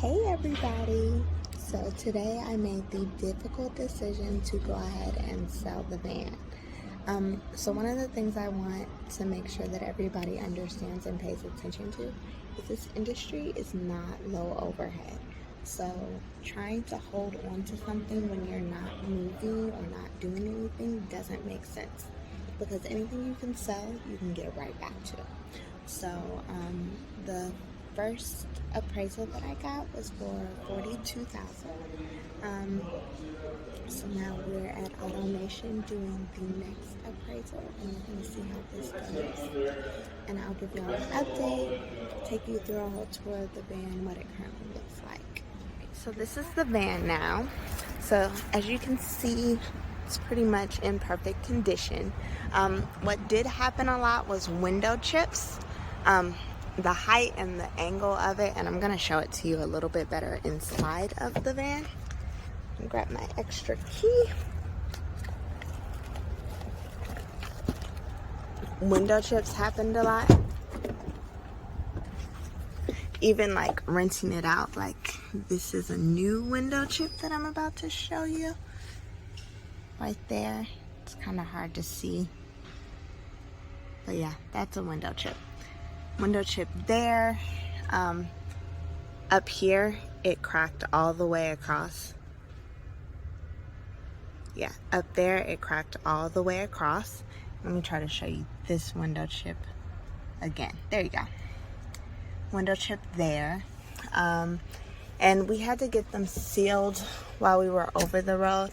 Hey everybody! So today I made the difficult decision to go ahead and sell the van. So one of the things I want to make sure that everybody understands and pays attention to is this industry is not low overhead. So trying to hold on to something when you're not moving or not doing anything doesn't make sense, because anything you can sell, you can get right back to. So the first appraisal that I got was for $42,000. So now we're at Automation doing the next appraisal, and we're going to see how this goes. And I'll give y'all an update, take you through a whole tour of the van, what it currently looks like. So this is the van now. So as you can see, it's pretty much in perfect condition. What did happen a lot was window chips. The height and the angle of it, and I'm going to show it to you a little bit better inside of the van. Grab my extra key. Window chips happened a lot. Even like rinsing it out, like this is a new window chip that I'm about to show you. Right there. It's kind of hard to see. But yeah, that's a window chip. Window chip there. Up here, it cracked all the way across. Yeah, up there it cracked all the way across. Let me try to show you this window chip again. There you go. Window chip there. And we had to get them sealed while we were over the road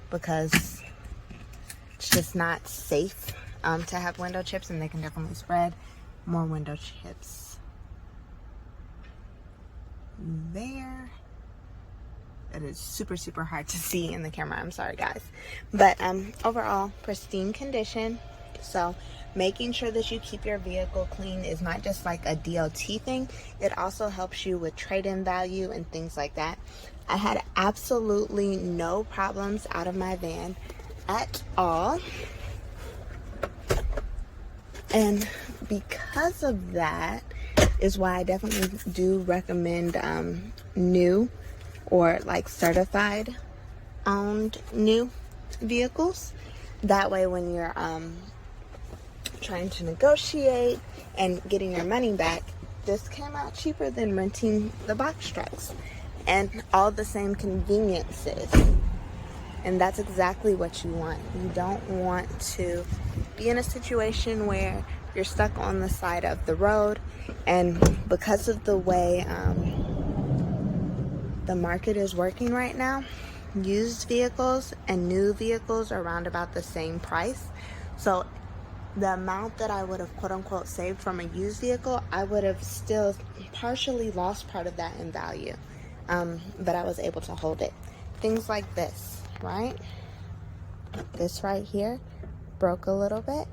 because it's just not safe to have window chips, and they can definitely spread. More window chips there. It is super hard to see in the camera, I'm sorry guys, but overall pristine condition. So making sure that you keep your vehicle clean is not just like a DOT thing, it also helps you with trade-in value and things like that. I had absolutely no problems out of my van at all, and because of that is why I definitely do recommend new or like certified owned new vehicles. That way when you're trying to negotiate and getting your money back, this came out cheaper than renting the box trucks and all the same conveniences. And that's exactly what you want. You don't want to be in a situation where you're stuck on the side of the road, and because of the way the market is working right now, used vehicles and new vehicles are around about the same price. So the amount that I would have quote unquote saved from a used vehicle, I would have still partially lost part of that in value, but I was able to hold it. Things like this, right? This right here broke a little bit,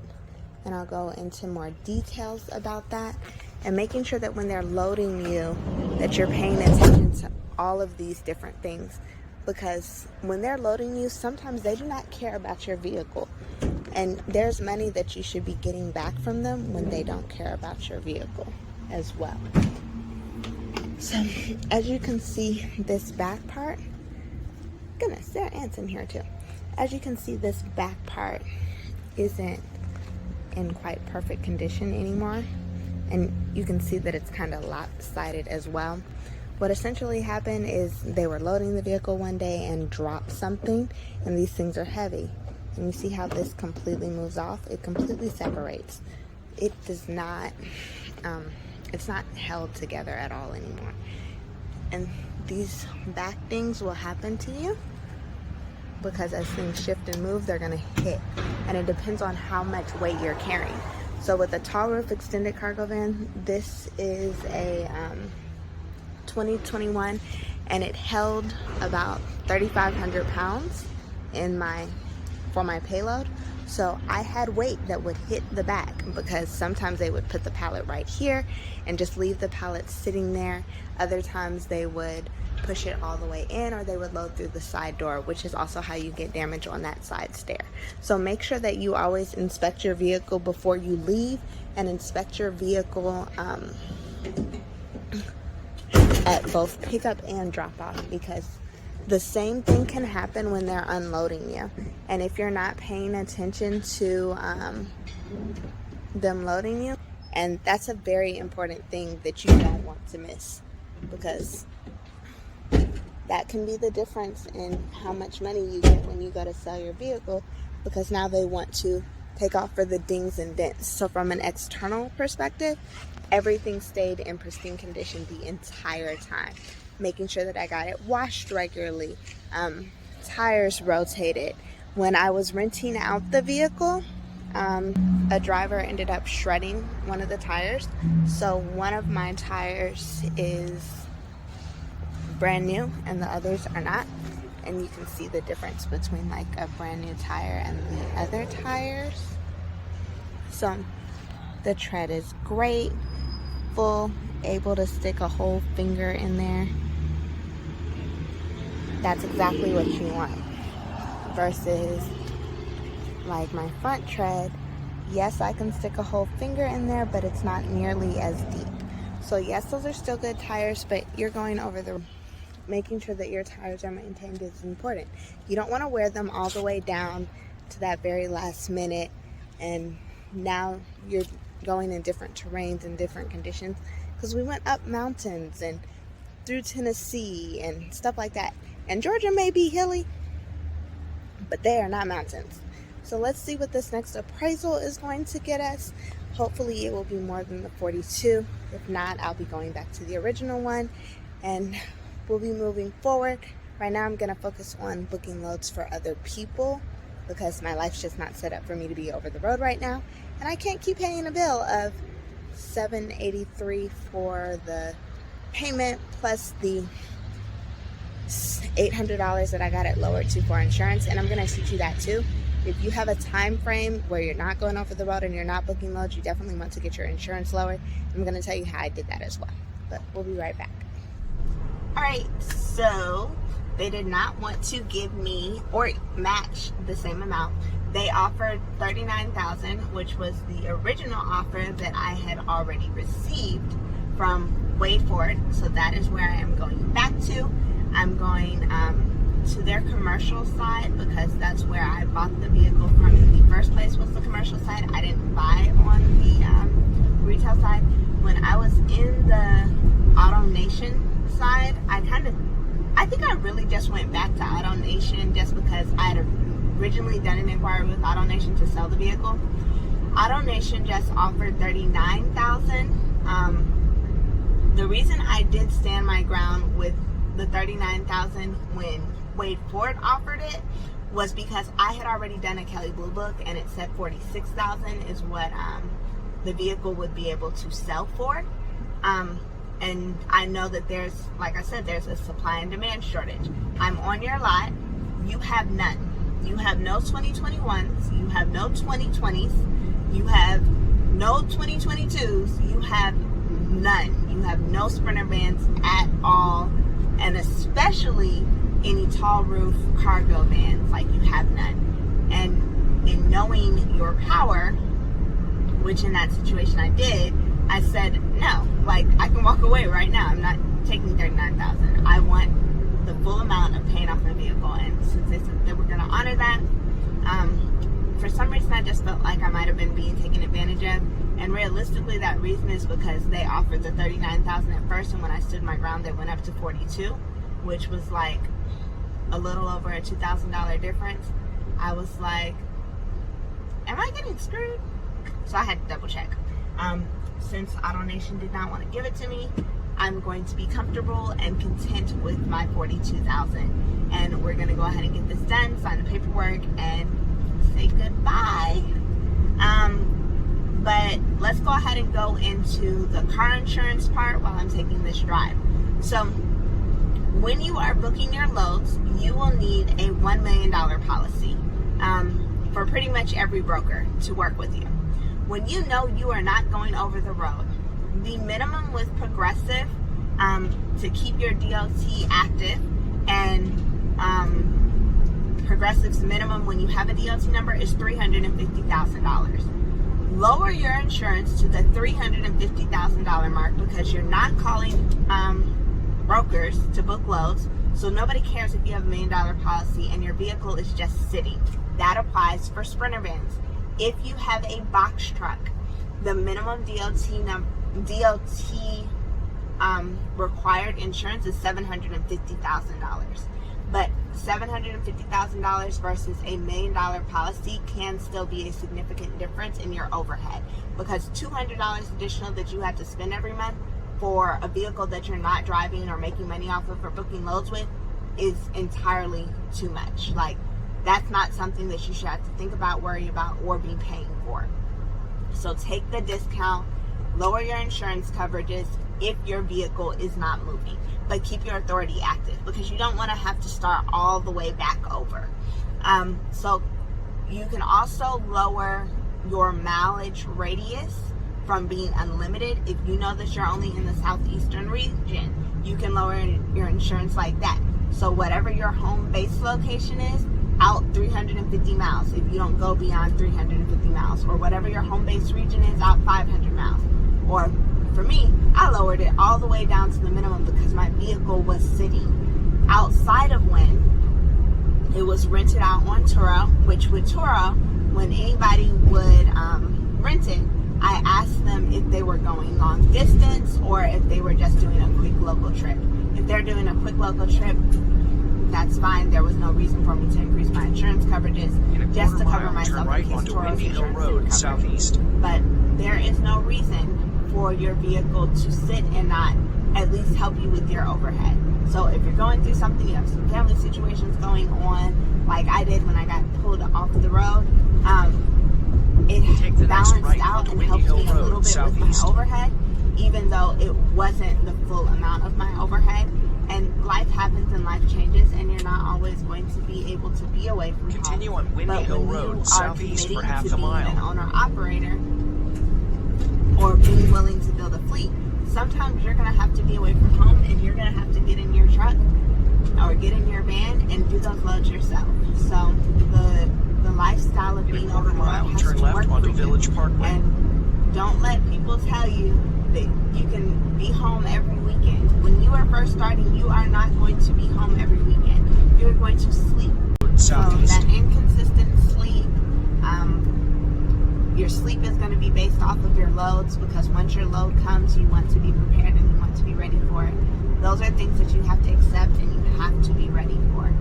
and I'll go into more details about that. And making sure that when they're loading you, that you're paying attention to all of these different things, because when they're loading you, sometimes they do not care about your vehicle, and there's money that you should be getting back from them when they don't care about your vehicle as well. So as you can see, this back part, goodness, there are ants in here too. As you can see, this back part isn't in quite perfect condition anymore, and you can see that it's kind of lopsided as well. What essentially happened is they were loading the vehicle one day and dropped something, and these things are heavy, and you see how this completely moves off. It completely separates. It does not it's not held together at all anymore, and these back things will happen to you because as things shift and move, they're going to hit, and it depends on how much weight you're carrying. So with a tall roof extended cargo van, this is a 2021, and it held about 3,500 pounds for my payload. So I had weight that would hit the back, because sometimes they would put the pallet right here and just leave the pallet sitting there. Other times they would push it all the way in, or they would load through the side door, which is also how you get damage on that side stair. So make sure that you always inspect your vehicle before you leave, and inspect your vehicle at both pickup and drop off, because the same thing can happen when they're unloading you. And if you're not paying attention to them loading you, and that's a very important thing that you don't want to miss, because that can be the difference in how much money you get when you go to sell your vehicle, because now they want to take off for the dings and dents. So from an external perspective, everything stayed in pristine condition the entire time, making sure that I got it washed regularly, tires rotated. When I was renting out the vehicle, a driver ended up shredding one of the tires. So one of my tires is brand new and the others are not. And you can see the difference between like a brand new tire and the other tires. So the tread is great, full, able to stick a whole finger in there. That's exactly what you want. Versus like my front tread, yes, I can stick a whole finger in there, but it's not nearly as deep. So yes, those are still good tires, but you're going over the, making sure that your tires are maintained is important. You don't want to wear them all the way down to that very last minute, and now you're going in different terrains and different conditions, because we went up mountains and through Tennessee and stuff like that. And Georgia may be hilly, but they are not mountains. So let's see what this next appraisal is going to get us. Hopefully it will be more than the 42. If not, I'll be going back to the original one and we'll be moving forward. Right now I'm going to focus on booking loads for other people, because my life's just not set up for me to be over the road right now. And I can't keep paying a bill of $783 for the payment plus the $800 that I got it lowered to for insurance. And I'm going to teach you that too. If you have a time frame where you're not going over the road and you're not booking loads, you definitely want to get your insurance lowered. I'm going to tell you how I did that as well. But we'll be right back. All right, so they did not want to give me or match the same amount. They offered $39,000, which was the original offer that I had already received from Wade Ford. So that is where I am going back to. I'm going to their commercial side, because that's where I bought the vehicle from in the first place, was the commercial side. I didn't buy on the retail side. When I was in the Auto Nation side, I think I really just went back to Auto Nation just because I had originally done an inquiry with Auto Nation to sell the vehicle. Auto Nation just offered $39,000. The reason I did stand my ground with the $39,000 when Wade Ford offered it was because I had already done a Kelley Blue Book and it said $46,000 is what the vehicle would be able to sell for. And I know that there's, like I said, there's a supply and demand shortage. I'm on your lot. You have none. You have no 2021s. You have no 2020s. You have no 2022s. You have none. You have no Sprinter vans at all. And especially any tall roof cargo vans, like you have none. And in knowing your power, which in that situation I did, I said, no, like I can walk away right now. I'm not taking $39,000. I want the full amount of paying off my vehicle. And since they said they were going to honor that, for some reason I just felt like I might have been being taken advantage of. And realistically, that reason is because they offered the $39,000 at first, and when I stood my ground, they went up to $42,000, which was like a little over a $2,000 difference. I was like, am I getting screwed? So I had to double check. Since Auto Nation did not want to give it to me, I'm going to be comfortable and content with my $42,000. And we're going to go ahead and get this done, sign the paperwork, and say goodbye. But let's go ahead and go into the car insurance part while I'm taking this drive. So when you are booking your loads, you will need a $1 million policy for pretty much every broker to work with you. When you know you are not going over the road, the minimum with Progressive to keep your DOT active, and Progressive's minimum when you have a DOT number is $350,000. Lower your insurance to the $350,000 mark, because you're not calling brokers to book loads. So nobody cares if you have $1 million policy and your vehicle is just sitting. That applies for Sprinter vans. If you have a box truck, the minimum DOT required insurance is $750,000. But $750,000 versus a $1 million policy can still be a significant difference in your overhead, because $200 additional that you have to spend every month for a vehicle that you're not driving or making money off of or booking loads with is entirely too much. Like, that's not something that you should have to think about, worry about, or be paying for. So take the discount, lower your insurance coverages if your vehicle is not moving, but keep your authority active, because you don't want to have to start all the way back over. So you can also lower your mileage radius from being unlimited. If you know that you're only in the southeastern region, you can lower your insurance like that. So whatever your home base location is, out 350 miles if you don't go beyond 350 miles, or whatever your home base region is, out 500 miles. Or for me, I lowered it all the way down to the minimum because my vehicle was sitting outside of when it was rented out on Turo, which with Turo, when anybody would rent it, I asked them if they were going long distance or if they were just doing a quick local trip. If they're doing a quick local trip, that's fine. There was no reason for me to increase my insurance coverages just to cover myself in case Toro's insurance didn't cover me. But there is no reason for your vehicle to sit and not at least help you with your overhead. So if you're going through something, you have some family situations going on, like I did when I got pulled off the road, it balanced out and helped me a little bit with my overhead, even though it wasn't the full amount of my overhead. And life happens and life changes, and you're not always going to be able to be away from home. Continue on Windy Hill Road, southeast for half a mile. An owner-operator, or being willing to build a fleet, sometimes you're going to have to be away from home, and you're going to have to get in your truck or get in your van and do those loads yourself. So the lifestyle of being over the road has to work for you. And don't let people tell you that you can be home every weekend. When you are first starting, you are not going to be home every weekend. You're going to sleep. So that inconsistent sleep, your sleep is going to be based off of your loads, because once your load comes, you want to be prepared and you want to be ready for it. Those are things that you have to accept and you have to be ready for.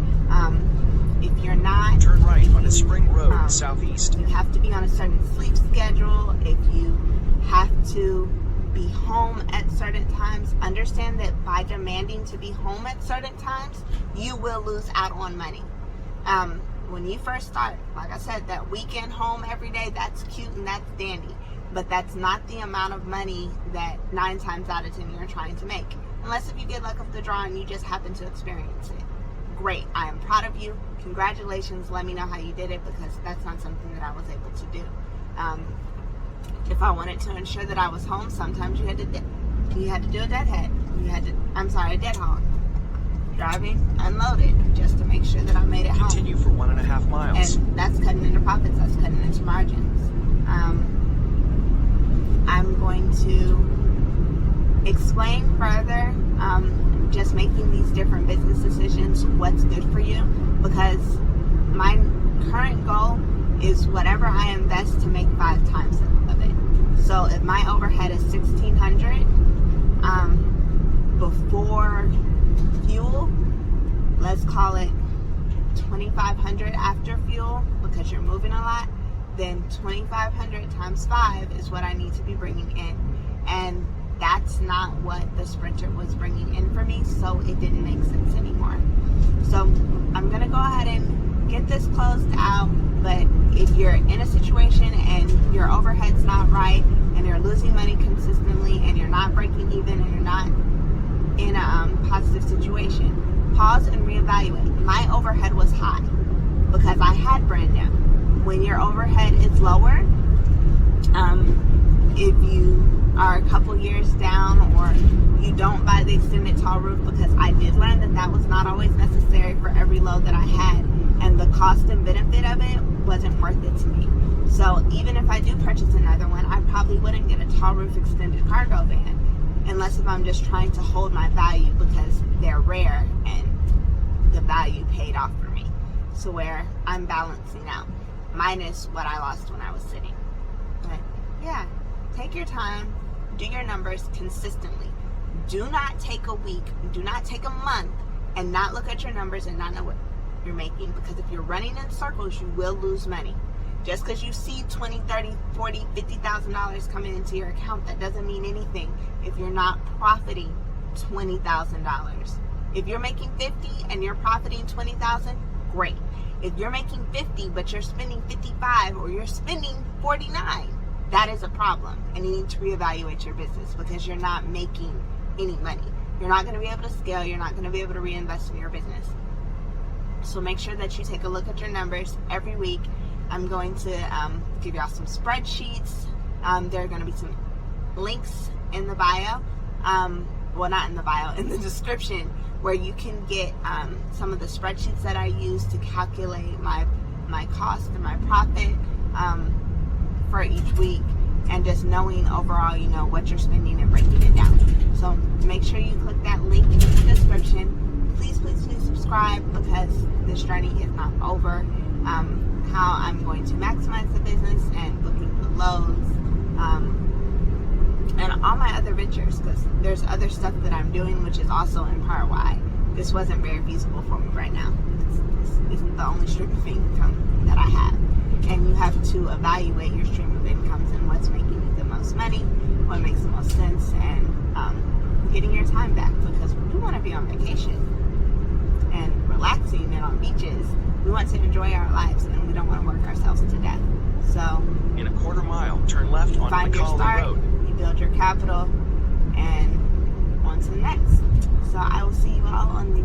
If you're not, turn right on a Spring Road, southeast. You have to be on a certain sleep schedule. If you have to be home at certain times, understand that by demanding to be home at certain times, you will lose out on money. When you first start, like I said, that weekend home every day, that's cute and that's dandy, but that's not the amount of money that 9 times out of 10 you're trying to make, unless if you get luck of the draw and you just happen to experience it. Great, I am proud of you. Congratulations. Let me know how you did it, because that's not something that I was able to do. If I wanted to ensure that I was home, sometimes you had to do a deadhead. A dead haul. Driving unloaded just to make sure that I made it home. Continue for 1.5 miles. And that's cutting into profits. That's cutting into margins. I'm going to explain further just making these different business decisions, what's good for you, because my current goal is whatever I invest to make 5 times of it. So if my overhead is $1,600 before fuel, let's call it $2,500 after fuel, because you're moving a lot, then $2,500 times 5 is what I need to be bringing in. And that's not what the Sprinter was bringing in for me, so it didn't make sense anymore. So I'm going to go ahead and get this closed out. But if you're in a situation and your overhead's not right and you're losing money consistently and you're not breaking even and you're not in a positive situation, pause and reevaluate. My overhead was high because I had brand new. When your overhead is lower, if you are a couple years down or you don't buy the extended tall roof, because I did learn that that was not always necessary for every load that I had, and the cost and benefit of it wasn't worth it to me. So even if I do purchase another one, I probably wouldn't get a tall roof extended cargo van. unless if I'm just trying to hold my value because they're rare and the value paid off for me. So where I'm balancing out, minus what I lost when I was sitting. But yeah, take your time, do your numbers consistently. Do not take a week, do not take a month and not look at your numbers and not know what you're making, because if you're running in circles, you will lose money. Just because you see $20, $30, $40, $50,000 coming into your account, that doesn't mean anything if you're not profiting $20,000. If you're making 50 and you're profiting 20,000, great. If you're making 50 but you're spending 55 or you're spending 49, that is a problem, and you need to reevaluate your business because you're not making any money. You're not going to be able to scale. You're not going to be able to reinvest in your business. So make sure that you take a look at your numbers every week. I'm going to give y'all some spreadsheets. There are going to be some links in the bio. Well, not in the bio, in the description, where you can get some of the spreadsheets that I use to calculate my cost and my profit for each week, and just knowing overall, you know, what you're spending and breaking it down. So make sure you click that link in the description. Please, please, please subscribe, because this journey is not over. How I'm going to maximize the business and booking the loads, and all my other ventures, because there's other stuff that I'm doing, which is also in part why this wasn't very feasible for me right now. It's the only stream of income that I have, and you have to evaluate your stream of incomes and what's making you the most money, what makes the most sense, and getting your time back, because we want to be on vacation and relaxing and on beaches. We want to enjoy our lives, and we don't want to work ourselves to death. So In a quarter mile, turn left on find your McCauley start, Road. you build your capital, and on to the next. So I will see you all on the